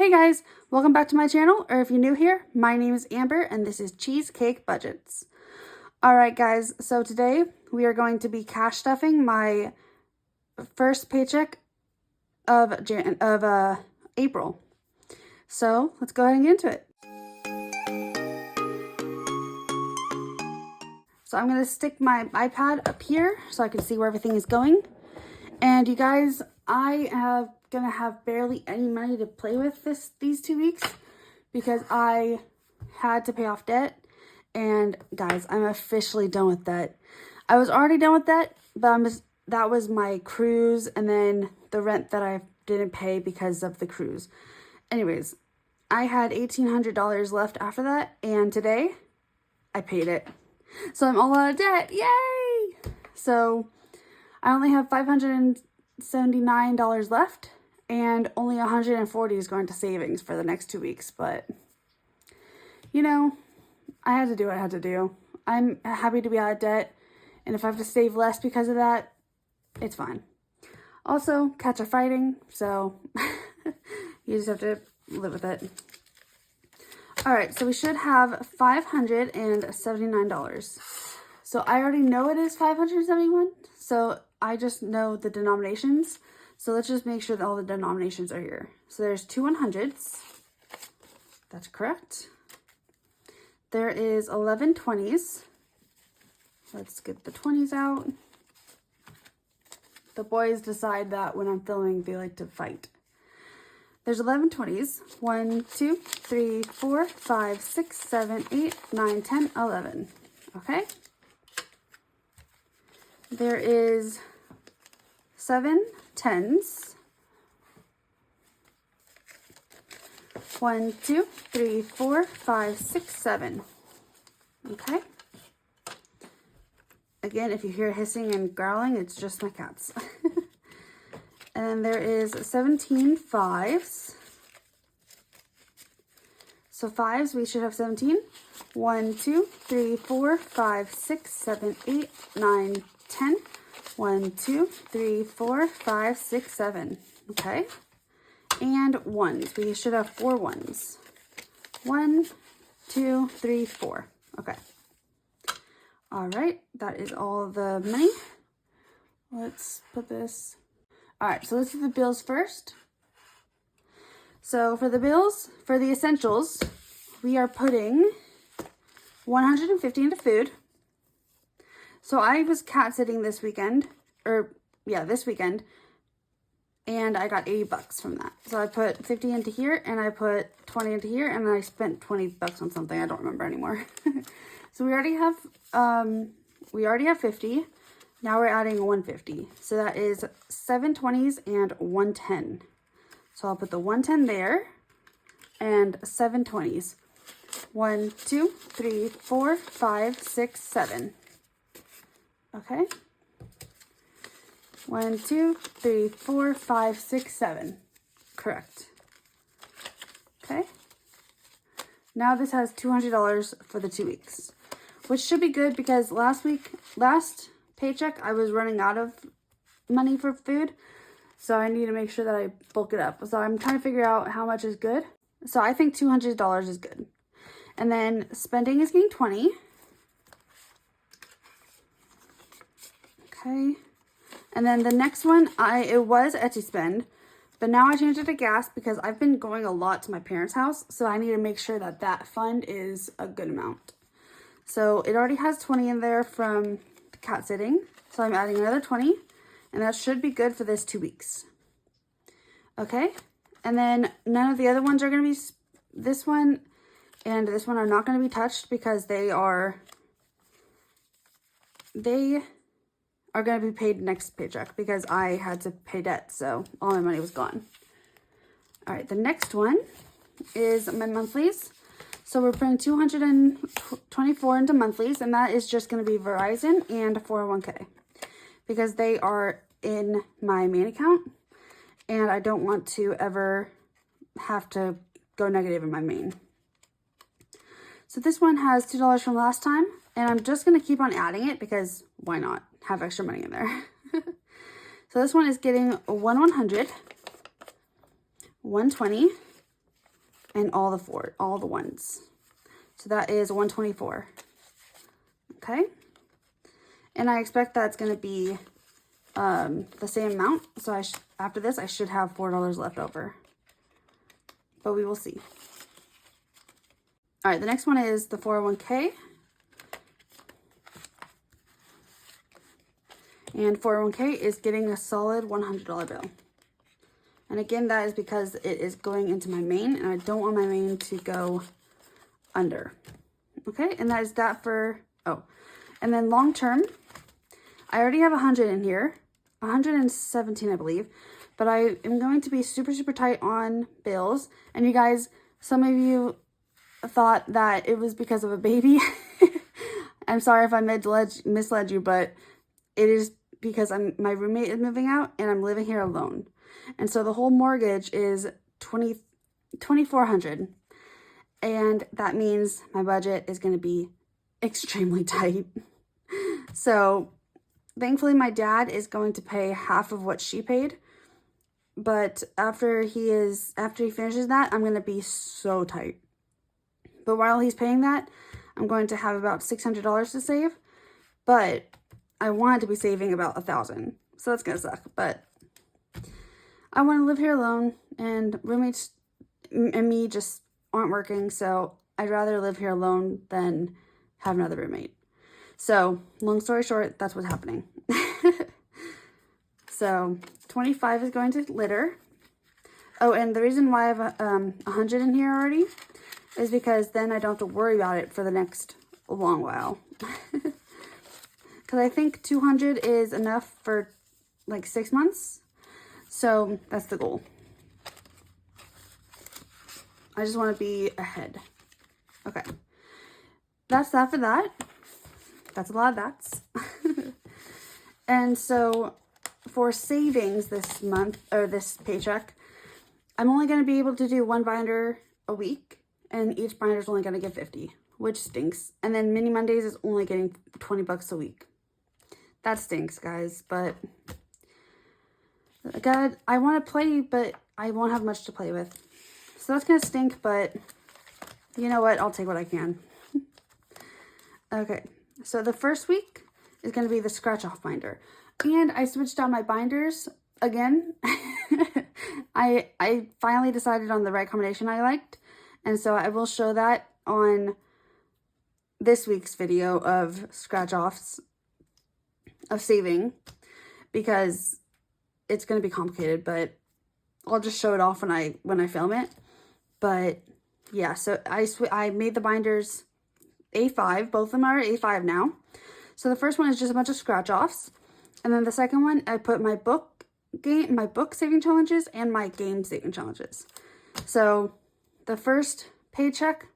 Hey guys, welcome back to my channel, or if you're new here, my name is Amber and this is Cheesecake Budgets. Alright guys, so today we are going to be cash stuffing my first paycheck of April. So let's go ahead and get into it. So I'm going to stick my iPad up here so I can see where everything is going. And you guys, I am going to have barely any money to play with these 2 weeks because I had to pay off debt. And guys, I'm officially done with debt. I was already done with debt, but that was my cruise and then the rent that I didn't pay because of the cruise. Anyways, I had $1,800 left after that, and today I paid it. So I'm all out of debt. Yay! So I only have $579 left, and only $140 is going to savings for the next 2 weeks. But, you know, I had to do what I had to do. I'm happy to be out of debt, and if I have to save less because of that, it's fine. Also, cats are fighting, so you just have to live with it. Alright, so we should have $579. So I already know it is 571, so I just know the denominations. So let's just make sure that all the denominations are here. So there's 2 100s. That's correct. There is 11 20s. Let's get the 20s out. The boys decide that when I'm filming, they like to fight. There's 11 20s. 1, 2, 3, 4, 5, 6, 7, 8, 9, 10, 11. Okay. There is 7 10s. 1, 2, 3, 4, 5, 6, 7. Okay. Again, if you hear hissing and growling, it's just my cats. And then there is 17 5s. So 5s, we should have 17. 1, 2, 3, 4, 5, 6, 7, 8, 9, 10. 1, 2, 3, 4, 5, 6, 7. Okay. And 1s. We should have 4 1s. 1, 2, 3, 4. Okay. All right. That is all the money. Let's put this. All right. So let's do the bills first. So for the bills, for the essentials, we are putting $150 into food. So I was cat sitting this weekend, this weekend, and I got $80 from that. So I put 50 into here, and I put 20 into here, and then I spent $20 on something. I don't remember anymore. So we already have 50. Now we're adding 150. So that is 7 20s and 110. So I'll put the 110 there and 7 20s. 1, 2, 3, 4, 5, 6, 7. Okay. 1, 2, 3, 4, 5, 6, 7. Correct. Okay. Now this has $200 for the 2 weeks, which should be good because last paycheck I was running out of money for food. So I need to make sure that I bulk it up. So I'm trying to figure out how much is good. So I think $200 is good. And then spending is getting 20. Okay. And then the next one, it was Etsy spend, but now I changed it to gas because I've been going a lot to my parents' house. So I need to make sure that that fund is a good amount. So it already has 20 in there from the cat sitting. So I'm adding another 20. And that should be good for this 2 weeks. Okay. And then none of the other ones are going to be, this one and this one are not going to be touched because they are going to be paid next paycheck because I had to pay debt. So all my money was gone. All right. The next one is my monthlies. So we're putting $224 into monthlies, and that is just going to be Verizon and 401k. Because they are in my main account, and I don't want to ever have to go negative in my main. So this one has $2 from last time, and I'm just going to keep on adding it because why not have extra money in there? So this one is getting 100, 120, and all the ones. So that is 124. Okay. And I expect that's going to be the same amount. So after this, I should have $4 left over. But we will see. All right, the next one is the 401k. And 401k is getting a solid $100 bill. And again, that is because it is going into my main, and I don't want my main to go under. Okay, and that is that for, oh. And then long term, I already have 100 in here, 117, I believe. But I am going to be super, super tight on bills. And you guys, some of you thought that it was because of a baby. I'm sorry if I misled you, but it is because my roommate is moving out and I'm living here alone. And so the whole mortgage is $2,400. And that means my budget is going to be extremely tight. So thankfully my dad is going to pay half of what she paid. But after he finishes that, I'm going to be so tight. But while he's paying that, I'm going to have about $600 to save. But I wanted to be saving about $1,000. So that's going to suck. But I want to live here alone, and roommates and me just aren't working. So I'd rather live here alone than have another roommate. So long story short, that's what's happening. So 25 is going to litter. Oh, and the reason why I have 100 in here already is because then I don't have to worry about it for the next long while. Because I think 200 is enough for like 6 months. So that's the goal. I just want to be ahead. Okay. That's that for that. That's a lot of that's. And so for savings this month, or this paycheck, I'm only going to be able to do one binder a week. And each binder is only going to get 50, which stinks. And then Mini Mondays is only getting 20 bucks a week. That stinks, guys. But God, I want to play, but I won't have much to play with. So that's going to stink, but you know what? I'll take what I can. Okay, so the first week is going to be the scratch off binder. And I switched out my binders again. I finally decided on the right combination I liked. And so I will show that on this week's video of scratch offs, of saving, because it's going to be complicated, but I'll just show it off when I film it. But yeah, so I made the binders A5. Both of them are A5 now. So the first one is just a bunch of scratch offs. And then the second one, I put my book saving challenges and my game saving challenges. So the first paycheck,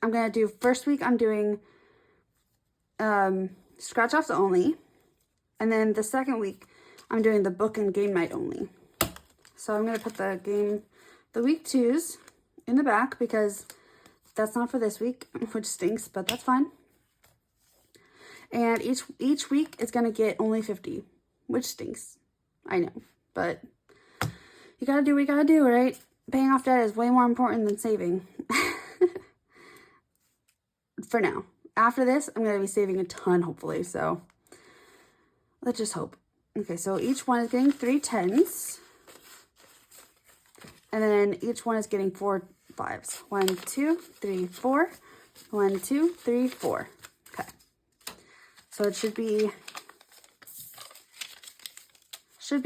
I'm going to do, first week I'm doing scratch offs only. And then the second week, I'm doing the book and game night only. So I'm going to put the week 2s in the back because that's not for this week, which stinks, but that's fine. And each week is going to get only 50, which stinks. I know, but you got to do what you got to do, right? Paying off debt is way more important than saving. For now. After this, I'm going to be saving a ton, hopefully, so let's just hope. Okay, so each one is getting 3 10s. And then each one is getting 4 5s. 1, 2, 3, 4. 1, 2, 3, 4. Okay. So it should be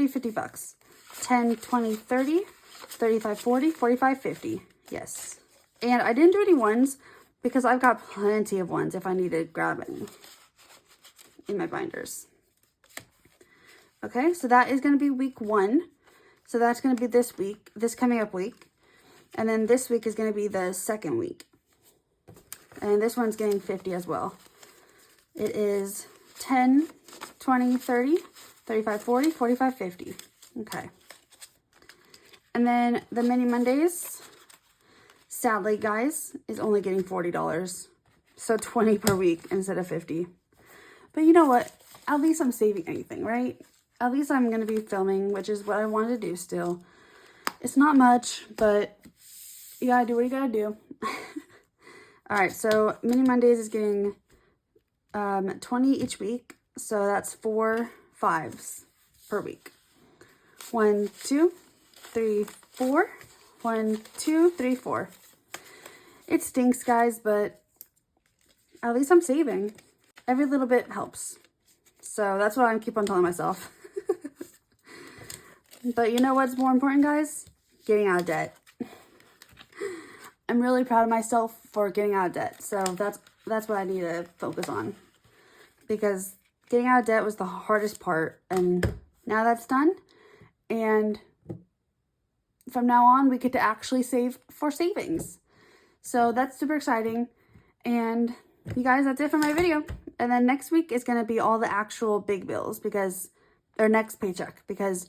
50 bucks. 10, 20, 30, 35, 40, 45, 50. Yes. And I didn't do any ones because I've got plenty of ones if I need to grab any in my binders. Okay, so that is going to be week 1. So that's going to be this week, this coming up week. And then this week is going to be the second week. And this one's getting 50 as well. It is 10, 20, 30, 35, 40, 45, 50. Okay. And then the Mini Mondays, sadly, guys, is only getting $40. So 20 per week instead of 50. But you know what? At least I'm saving anything, right? At least I'm going to be filming, which is what I wanted to do still. It's not much, but you gotta do what you gotta do. All right, so Mini Mondays is getting 20 each week. So that's 4 5s per week. 1, 2, 3, 4. 1, 2, 3, 4. It stinks, guys, but at least I'm saving. Every little bit helps. So that's what I keep on telling myself. But you know what's more important, guys? Getting out of debt. I'm really proud of myself for getting out of debt. So that's what I need to focus on. Because getting out of debt was the hardest part. And now that's done. And from now on, we get to actually save for savings. So that's super exciting. And you guys, that's it for my video. And then next week is going to be all the actual big bills because, or next paycheck, because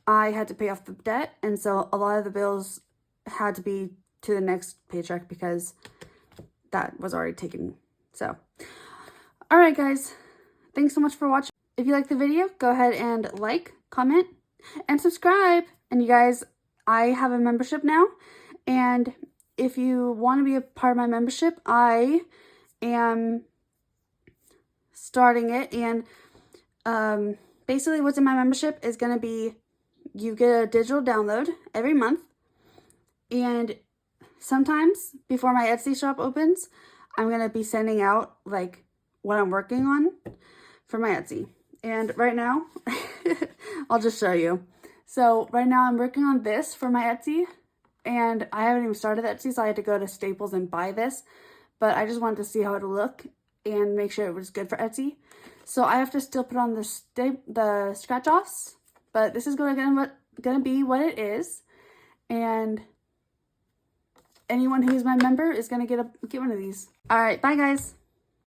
I had to pay off the debt. And so a lot of the bills had to be to the next paycheck because that was already taken. So, all right, guys, thanks so much for watching. If you like the video, go ahead and like, comment, and subscribe. And you guys, I have a membership now. And if you want to be a part of my membership, I am starting it. And basically what's in my membership is going to be, you get a digital download every month. And sometimes before my Etsy shop opens, I'm going to be sending out like what I'm working on for my Etsy. And right now, I'll just show you. So right now I'm working on this for my Etsy. And I haven't even started Etsy, so I had to go to Staples and buy this. But I just wanted to see how it would look and make sure it was good for Etsy. So I have to still put on the scratch-offs. But this is gonna be what it is. And anyone who's my member is gonna get one of these. All right, bye guys.